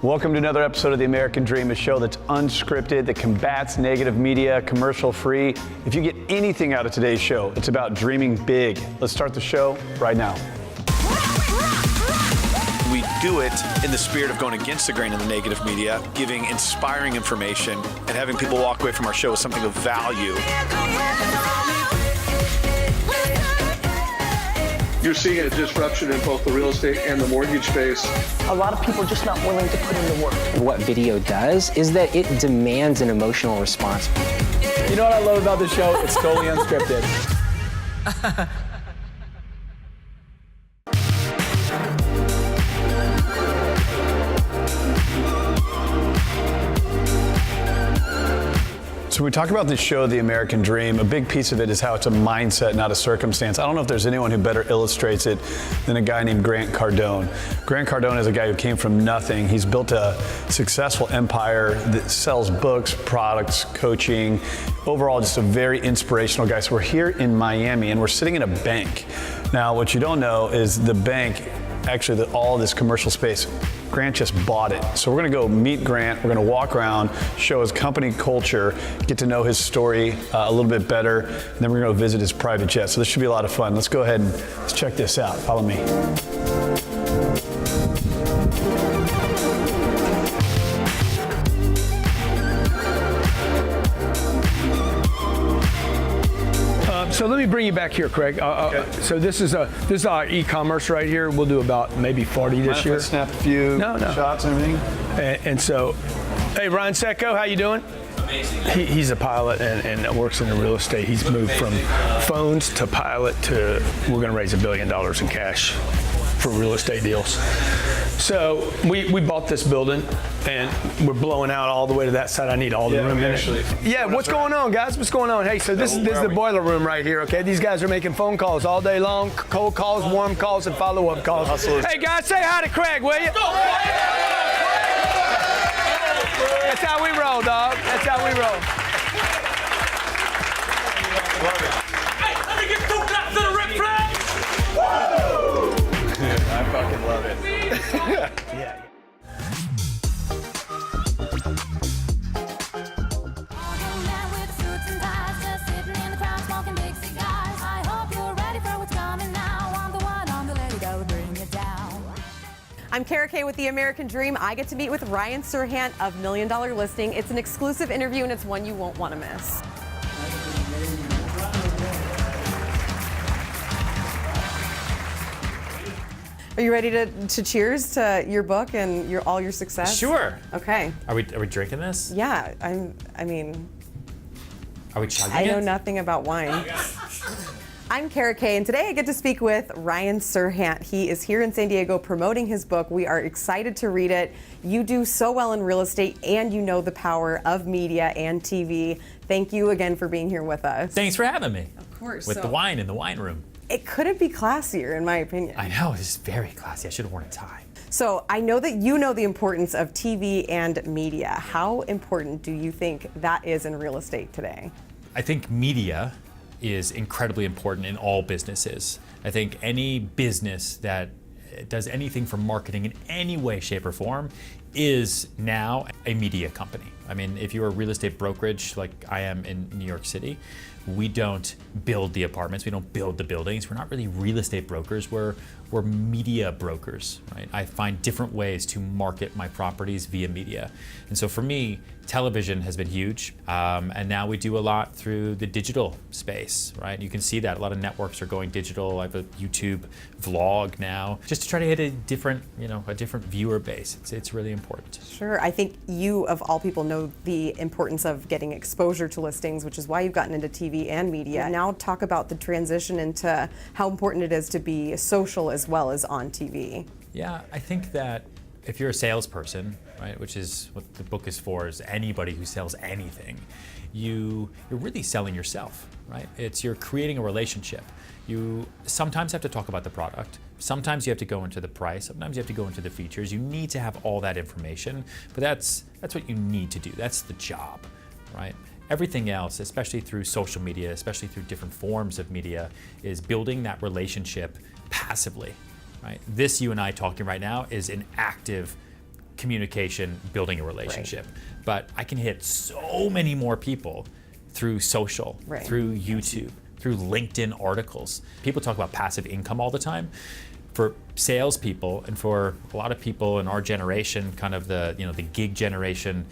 Welcome to another episode of The American Dream, a show that's unscripted, that combats negative media, commercial-free. If you get anything out of today's show, it's about dreaming big. Let's start the show right now. We do it in the spirit of going against the grain of the negative media, giving inspiring information, and having people walk away from our show with something of value. You're seeing a disruption in both the real estate and the mortgage space. A lot of people are just not willing to put in the work. What video does is that it demands an emotional response. You know what I love about this show? It's totally unscripted. So we talk about this show, The American Dream. A big piece of it is how it's a mindset, not a circumstance. I don't know if there's anyone who better illustrates it than a guy named Grant Cardone. Grant Cardone is a guy who came from nothing. He's built a successful empire that sells books, products, coaching. Overall, just a very inspirational guy. So we're here in Miami and we're sitting in a bank. Now, what you don't know is the bank, actually all this commercial space, Grant just bought it. So we're gonna go meet Grant, we're gonna walk around, show his company culture, get to know his story a little bit better, and then we're gonna go visit his private jet. So this should be a lot of fun. Let's go ahead and let's check this out. Follow me. So let me bring you back here, Craig. Okay. So this is our e-commerce right here. We'll do about maybe 40 this year. Snap a few shots and everything. And so, hey, Ryan Secco, how you doing? Amazing. He's a pilot and works in the real estate. He's moved from phones to pilot to we're going to raise $1 billion in cash for real estate deals. So we bought this building and we're blowing out all the way to that side. I need all the room in it. Yeah, what's going on, guys? What's going on? Hey, so this is the boiler room right here, okay? These guys are making phone calls all day long, cold calls, warm calls, and follow-up calls. Hey, guys, say hi to Craig, will you? That's how we roll, dog. That's how we roll. Hey, let me get 2 claps to the Ric Flair! I fucking love it. Yeah. I'm Kara Kay with The American Dream. I get to meet with Ryan Serhant of $1 Million Listing. It's an exclusive interview and it's one you won't want to miss. Are you ready to cheers to your book and all your success? Sure. Okay. Are we drinking this? Yeah, I mean, Are we chugging I know it? nothing about wine. I'm Kara Kay, and today I get to speak with Ryan Serhant. He is here in San Diego promoting his book. We are excited to read it. You do so well in real estate, and you know the power of media and TV. Thank you again for being here with us. Thanks for having me. Of course. With the wine in the wine room. It couldn't be classier, in my opinion. I know, this is very classy. I should have worn a tie. So I know that you know the importance of TV and media. How important do you think that is in real estate today? I think media is incredibly important in all businesses. I think any business that does anything for marketing in any way, shape, or form is now a media company. I mean, if you're a real estate brokerage like I am in New York City, we don't build the apartments, we don't build the buildings. We're not really real estate brokers, we're media brokers, right? I find different ways to market my properties via media. And so for me, television has been huge, and now we do a lot through the digital space, right? You can see that a lot of networks are going digital. I have a YouTube vlog now, just to try to hit a different viewer base. It's really important. Sure, I think you, of all people, know the importance of getting exposure to listings, which is why you've gotten into TV and media. Now talk about the transition into how important it is to be social as well as on TV. Yeah, I think that if you're a salesperson, right, which is what the book is for, is anybody who sells anything, you're really selling yourself, right? You're creating a relationship. You sometimes have to talk about the product. Sometimes you have to go into the price. Sometimes you have to go into the features. You need to have all that information, but that's what you need to do. That's the job, right? Everything else, especially through social media, especially through different forms of media, is building that relationship passively, right? This, you and I talking right now, is an active communication, building a relationship. But I can hit so many more people through social, through YouTube, through LinkedIn articles. People talk about passive income all the time. For salespeople and for a lot of people in our generation, kind of the gig generation,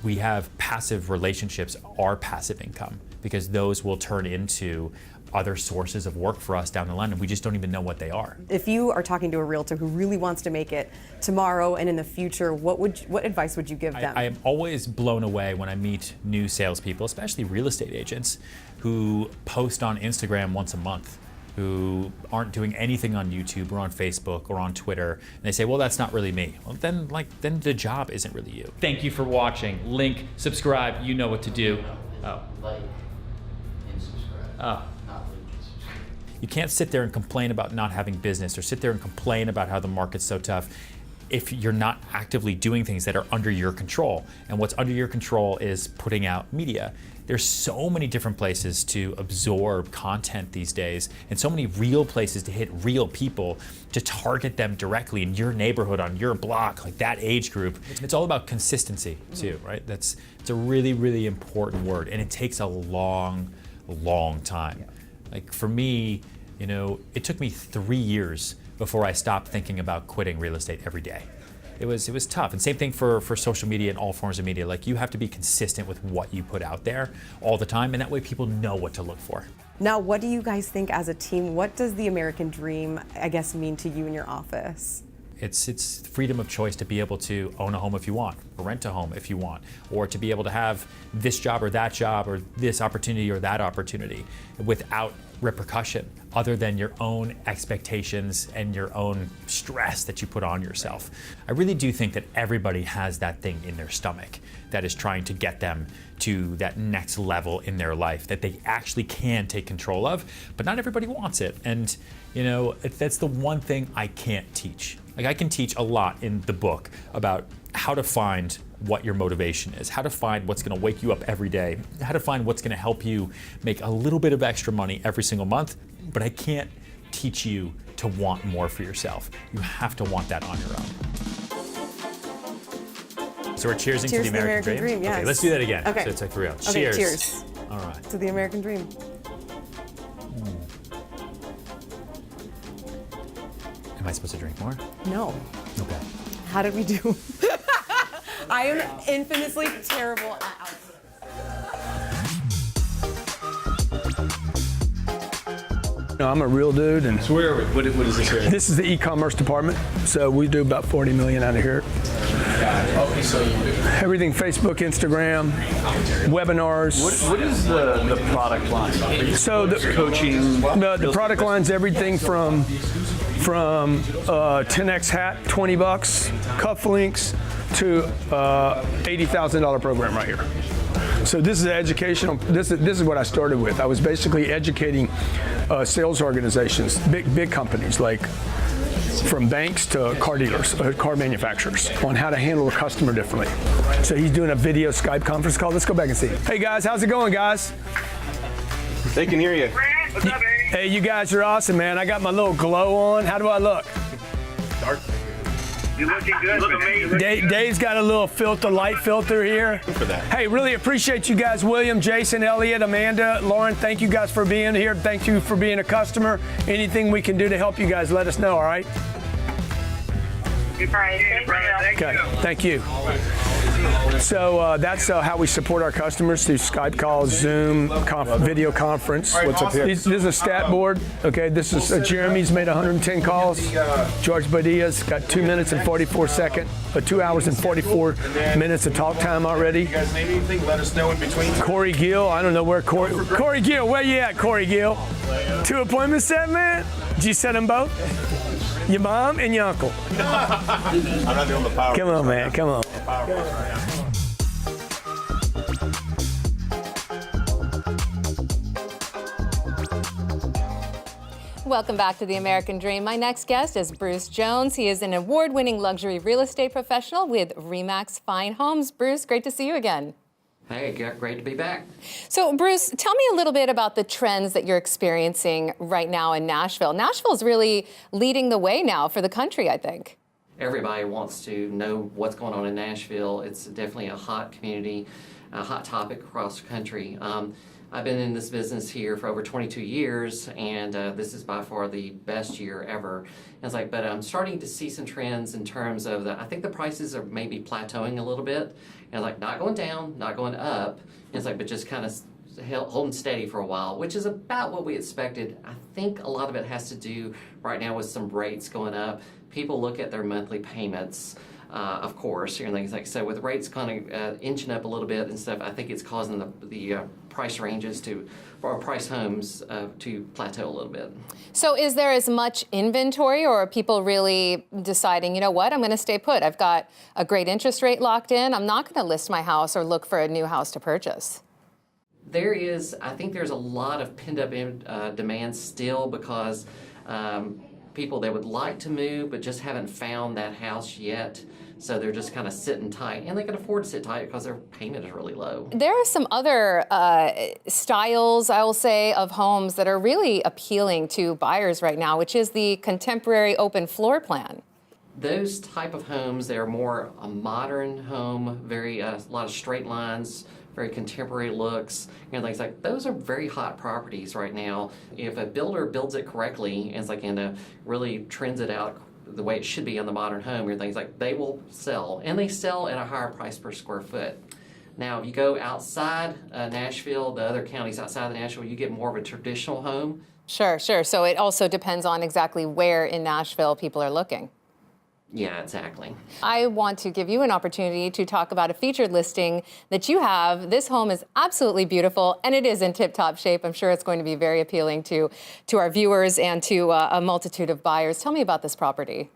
we have passive relationships, our passive income, because those will turn into other sources of work for us down the line, and we just don't even know what they are. If you are talking to a realtor who really wants to make it tomorrow and in the future, what advice would you give them? I am always blown away when I meet new salespeople, especially real estate agents, who post on Instagram once a month, who aren't doing anything on YouTube or on Facebook or on Twitter, and they say, well, that's not really me. Well, then the job isn't really you. Thank you for watching. Link, subscribe, you know what to do. Oh. Like and subscribe. Oh. Not like and subscribe. You can't sit there and complain about not having business or sit there and complain about how the market's so tough if you're not actively doing things that are under your control. And what's under your control is putting out media. There's so many different places to absorb content these days, and so many real places to hit real people, to target them directly in your neighborhood, on your block, like that age group. It's all about consistency too, right? It's a really, really important word, and it takes a long time. Like for me, it took me 3 years before I stopped thinking about quitting real estate every day. It was tough. And same thing for social media and all forms of media. Like, you have to be consistent with what you put out there all the time, and that way people know what to look for. Now, what do you guys think as a team? What does the American dream, I guess, mean to you in your office? It's freedom of choice to be able to own a home if you want, or rent a home if you want, or to be able to have this job or this opportunity or that opportunity without repercussion other than your own expectations and your own stress that you put on yourself. I really do think that everybody has that thing in their stomach that is trying to get them to that next level in their life that they actually can take control of, but not everybody wants it. And that's the one thing I can't teach. Like, I can teach a lot in the book about how to find what your motivation is, how to find what's going to wake you up every day, how to find what's going to help you make a little bit of extra money every single month, but I can't teach you to want more for yourself. You have to want that on your own. So we're cheersing to the American dream? Yes. Okay, let's do that again. Okay. So it's like 3 out. Okay, Cheers. cheers. All right. To the American dream. Am I supposed to drink more? No. Okay. How did we do? I am infamously terrible at alcohol. No, I'm a real dude, and So where are we? What is this here? this is the e-commerce department. So we do about 40 million out of here. Okay, so you do. Everything: Facebook, Instagram, webinars. What is the product line? So the Coaching. the product line's everything from 10x hat, $20, cufflinks, to $80,000 program right here. So this is educational. This is what I started with. I was basically educating sales organizations, big companies like from banks to car dealers, car manufacturers, on how to handle a customer differently. So he's doing a video Skype conference call. Let's go back and see. Hey guys, how's it going, guys? They can hear you. What's up, baby? Hey, you guys are awesome, man. I got my little glow on. How do I look? You're looking good. You look amazing. Dave's got a little filter, light filter here. For that. Hey, really appreciate you guys. William, Jason, Elliot, Amanda, Lauren, thank you guys for being here. Thank you for being a customer. Anything we can do to help you guys, let us know, all right? Okay, thank you. So that's how we support our customers through Skype calls, Zoom, video conference. What's up here? This is a stat board. Okay, this is Jeremy's made 110 calls. George Badia's got 2 minutes and 44 seconds, 2 hours and 44 minutes of talk time already. You guys need anything, let us know in between. Corey Gill, I don't know where Corey Gill, where you at, Corey Gill? 2 appointments set, man? Did you set them both? Your mom and your uncle. I'm not doing the power. Come on, man, come on. Welcome back to The American Dream. My next guest is Bruce Jones. He is an award-winning luxury real estate professional with RE/MAX Fine Homes. Bruce, great to see you again. Hey, great to be back. So, Bruce, tell me a little bit about the trends that you're experiencing right now in Nashville. Nashville is really leading the way now for the country, I think. everybody wants to know what's going on in Nashville. It's definitely a hot community, a hot topic across the country. I've been in this business here for over 22 years, and this is by far the best year ever. And it's like, but I'm starting to see some trends in terms of I think the prices are maybe plateauing a little bit, and like not going down, not going up. And it's like, but just kind of holding steady for a while, which is about what we expected. I think a lot of it has to do right now with some rates going up. People look at their monthly payments. Of course, and things like so. With rates kind of inching up a little bit and stuff, I think it's causing the price ranges for price homes to plateau a little bit. So, is there as much inventory, or are people really deciding, you know what, I'm going to stay put? I've got a great interest rate locked in. I'm not going to list my house or look for a new house to purchase. I think there's a lot of pent-up demand still because people that would like to move but just haven't found that house yet. So they're just kind of sitting tight, and they can afford to sit tight because their payment is really low. There are some other styles, I will say, of homes that are really appealing to buyers right now, which is the contemporary open floor plan. Those type of homes, they're more a modern home, very a lot of straight lines, very contemporary looks, and things like those are very hot properties right now. If a builder builds it correctly and it's like really trends it out the way it should be on the modern home, or things like they will sell, and they sell at a higher price per square foot. Now, if you go outside Nashville, the other counties outside of Nashville, you get more of a traditional home. Sure. So it also depends on exactly where in Nashville people are looking. Yeah, exactly. I want to give you an opportunity to talk about a featured listing that you have. This home is absolutely beautiful, and it is in tip-top shape. I'm sure it's going to be very appealing to our viewers and to a multitude of buyers. Tell me about this property.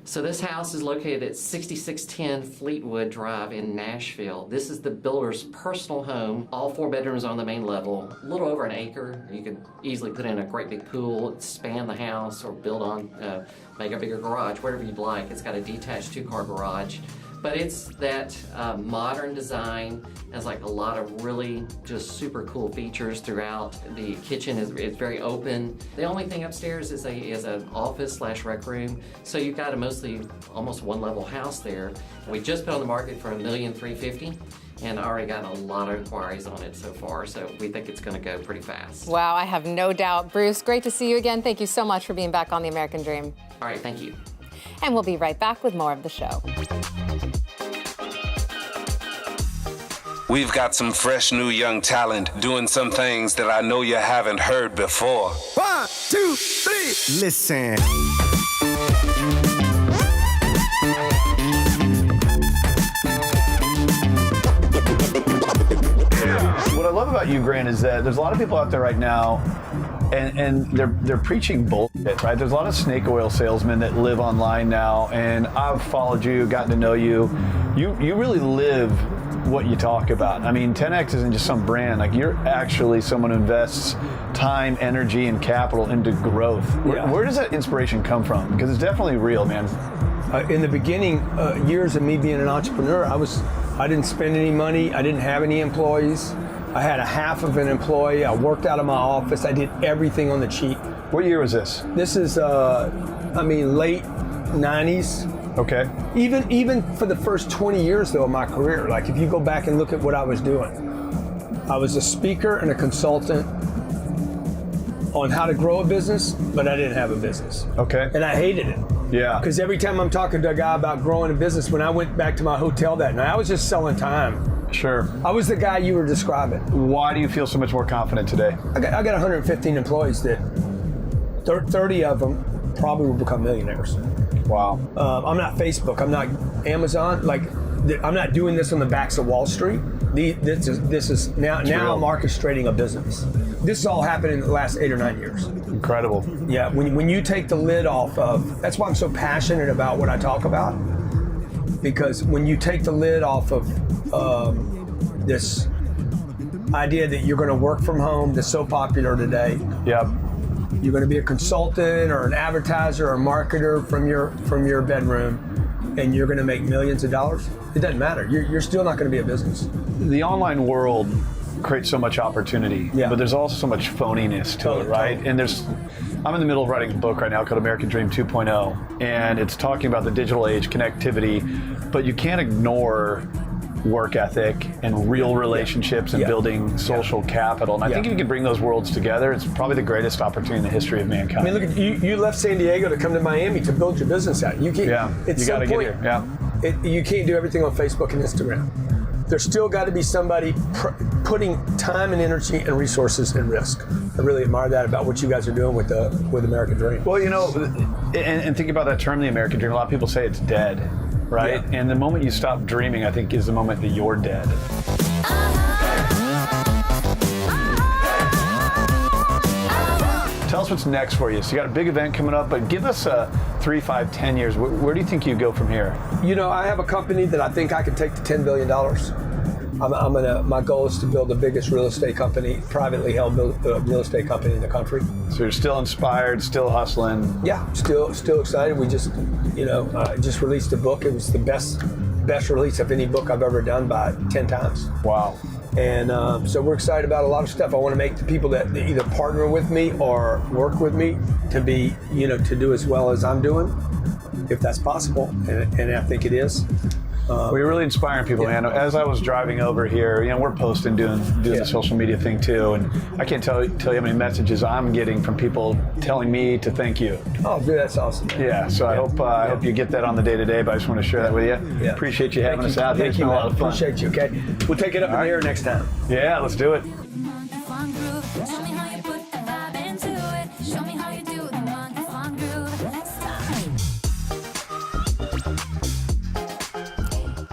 So this house is located at 6610 Fleetwood Drive in Nashville. This is the builder's personal home. All 4 bedrooms on the main level, a little over an acre. You could easily put in a great big pool, expand the house, or build on, make a bigger garage, whatever you'd like. It's got a detached 2-car garage. But it's that modern design, has like a lot of really just super cool features throughout. The kitchen is very open. The only thing upstairs is an office/rec room. So you've got almost one-level house there. We just put on the market for $1,350,000, and already got a lot of inquiries on it so far. So we think it's going to go pretty fast. Wow, I have no doubt. Bruce, great to see you again. Thank you so much for being back on The American Dream. All right, thank you. And we'll be right back with more of the show. We've got some fresh new young talent doing some things that I know you haven't heard before. 1, 2, 3, listen. What I love about you, Grant, is that there's a lot of people out there right now, and they're preaching bullshit, right? There's a lot of snake oil salesmen that live online now, and I've followed you, gotten to know you. You really live what you talk about. I mean, 10X isn't just some brand. Like, you're actually someone who invests time, energy, and capital into growth. Where does that inspiration come from? Because it's definitely real, man. In the beginning years of me being an entrepreneur, I didn't spend any money. I didn't have any employees. I had a half of an employee. I worked out of my office. I did everything on the cheap. What year was this? This is, late 90s. Okay. Even for the first 20 years, though, of my career, like if you go back and look at what I was doing, I was a speaker and a consultant on how to grow a business, but I didn't have a business. Okay. And I hated it. Yeah. Because every time I'm talking to a guy about growing a business, when I went back to my hotel that night, I was just selling time. Sure. I was the guy you were describing. Why do you feel so much more confident today? I got 115 employees that 30 of them probably will become millionaires. Wow. I'm not Facebook. I'm not Amazon. Like, I'm not doing this on the backs of Wall Street. This is now I'm orchestrating a business. This has all happened in the last 8 or 9 years. Incredible. Yeah. When you take the lid off of, that's why I'm so passionate about what I talk about. Because when you take the lid off of this idea that you're going to work from home, that's so popular today. Yep. You're going to be a consultant or an advertiser or a marketer from your bedroom, and you're going to make millions of dollars. It doesn't matter. You're still not going to be a business. The online world creates so much opportunity, Yeah. but there's also so much phoniness to it, right? And I'm in the middle of writing a book right now called American Dream 2.0, and it's talking about the digital age, connectivity, but you can't ignore work ethic and real relationships and building social capital. And I think if you can bring those worlds together, it's probably the greatest opportunity in the history of mankind. I mean, look at you left San Diego to come to Miami to build your business out. You can't. You got to get here. You can't do everything on Facebook and Instagram. There's still got to be somebody putting time and energy and resources in risk. I really admire that about what you guys are doing with American Dream. Well, and think about that term, the American Dream. A lot of people say it's dead, right? Yeah. And the moment you stop dreaming, I think, is the moment that you're dead. Tell us what's next for you. So you got a big event coming up, but give us 3, 5, 10 years. Where do you think you go from here? I have a company that I think I can take to $10 billion. My goal is to build the biggest real estate company, privately held real estate company in the country. So you're still inspired, still hustling. Yeah, still excited. We just, just released a book. It was the best release of any book I've ever done by 10 times. Wow. And so we're excited about a lot of stuff. I want to make the people that either partner with me or work with me to be, to do as well as I'm doing, if that's possible. And I think it is. You're really inspiring people, man. As I was driving over here, we're posting, doing the social media thing too, and I can't tell you how many messages I'm getting from people telling me to thank you. Oh, dude, that's awesome. Yeah, so I hope you get that on the day-to-day, but I just want to share that with you. Yeah. Appreciate you having us out here. It's been a lot of fun. Appreciate you, okay? We'll take it up in the air next time. Yeah, let's do it.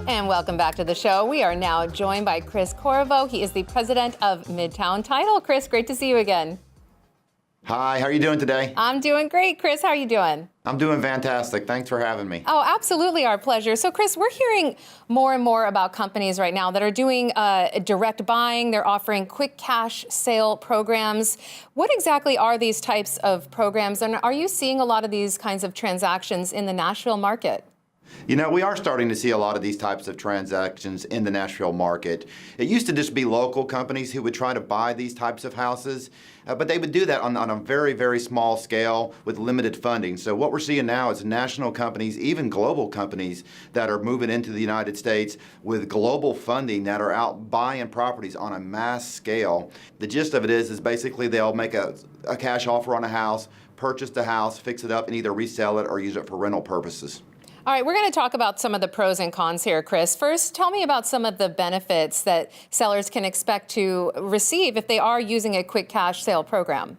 And welcome back to the show. We are now joined by Chris Corriveau. He is the president of Midtown Title. Chris, great to see you again. Hi, how are you doing today? I'm doing great. Chris, how are you doing? I'm doing fantastic. Thanks for having me. Oh, absolutely, our pleasure. So, Chris, we're hearing more and more about companies right now that are doing direct buying. They're offering quick cash sale programs. What exactly are these types of programs? And are you seeing a lot of these kinds of transactions in the Nashville market? We are starting to see a lot of these types of transactions in the Nashville market. It used to just be local companies who would try to buy these types of houses, but they would do that on a very, very small scale with limited funding. So what we're seeing now is national companies, even global companies, that are moving into the United States with global funding that are out buying properties on a mass scale. The gist of it is basically they'll make a cash offer on a house, purchase the house, fix it up, and either resell it or use it for rental purposes. All right, we're going to talk about some of the pros and cons here, Chris. First, tell me about some of the benefits that sellers can expect to receive if they are using a quick cash sale program.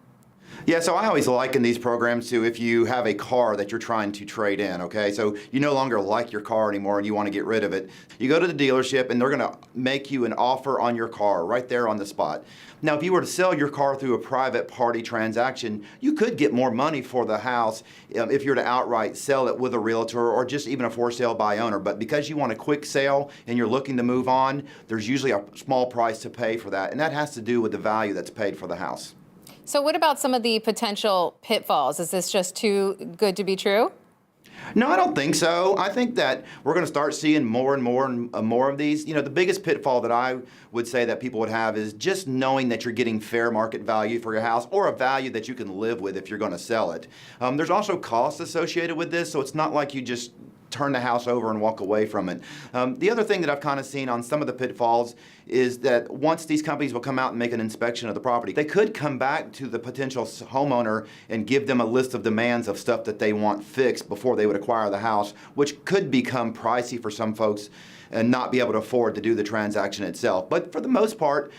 Yeah, so I always liken these programs to if you have a car that you're trying to trade in, okay? So you no longer like your car anymore and you want to get rid of it. You go to the dealership and they're going to make you an offer on your car right there on the spot. Now, if you were to sell your car through a private party transaction, you could get more money for the house if you were to outright sell it with a realtor or just even a for sale by owner. But because you want a quick sale and you're looking to move on, there's usually a small price to pay for that. And that has to do with the value that's paid for the house. So what about some of the potential pitfalls? Is this just too good to be true? No, I don't think so. I think that we're going to start seeing more and more of these. The biggest pitfall that I would say that people would have is just knowing that you're getting fair market value for your house or a value that you can live with if you're going to sell it. There's also costs associated with this, so it's not like you just turn the house over and walk away from it. The other thing that I've kind of seen on some of the pitfalls is that once these companies will come out and make an inspection of the property, they could come back to the potential homeowner and give them a list of demands of stuff that they want fixed before they would acquire the house, which could become pricey for some folks and not be able to afford to do the transaction itself. But for the most part,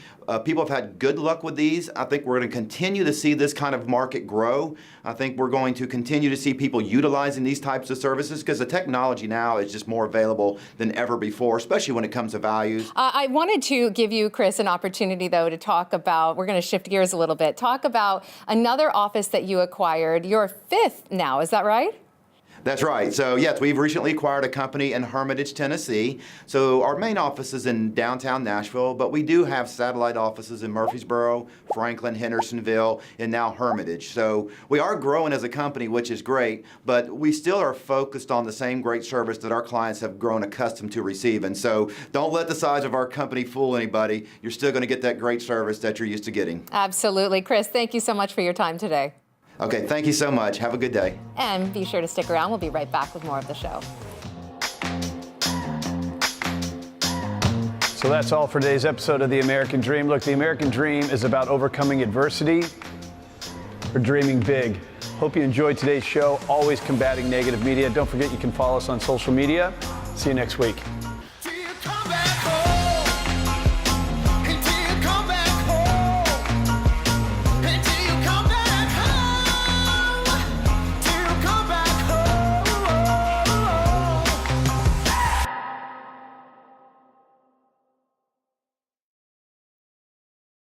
people have had good luck with these. I think we're going to continue to see this kind of market grow. I think we're going to continue to see people utilizing these types of services because the technology now is just more available than ever before, especially when it comes to values. I wanted to give you, Chris, an opportunity, though, to talk about, we're going to shift gears a little bit, talk about another office that you acquired, your fifth now, is that right? That's right. So yes, we've recently acquired a company in Hermitage, Tennessee. So our main office is in downtown Nashville, but we do have satellite offices in Murfreesboro, Franklin, Hendersonville, and now Hermitage. So we are growing as a company, which is great, but we still are focused on the same great service that our clients have grown accustomed to receiving. So don't let the size of our company fool anybody. You're still going to get that great service that you're used to getting. Absolutely. Chris, thank you so much for your time today. Okay, thank you so much. Have a good day. And be sure to stick around. We'll be right back with more of the show. So that's all for today's episode of The American Dream. Look, the American Dream is about overcoming adversity or dreaming big. Hope you enjoyed today's show, always combating negative media. Don't forget you can follow us on social media. See you next week.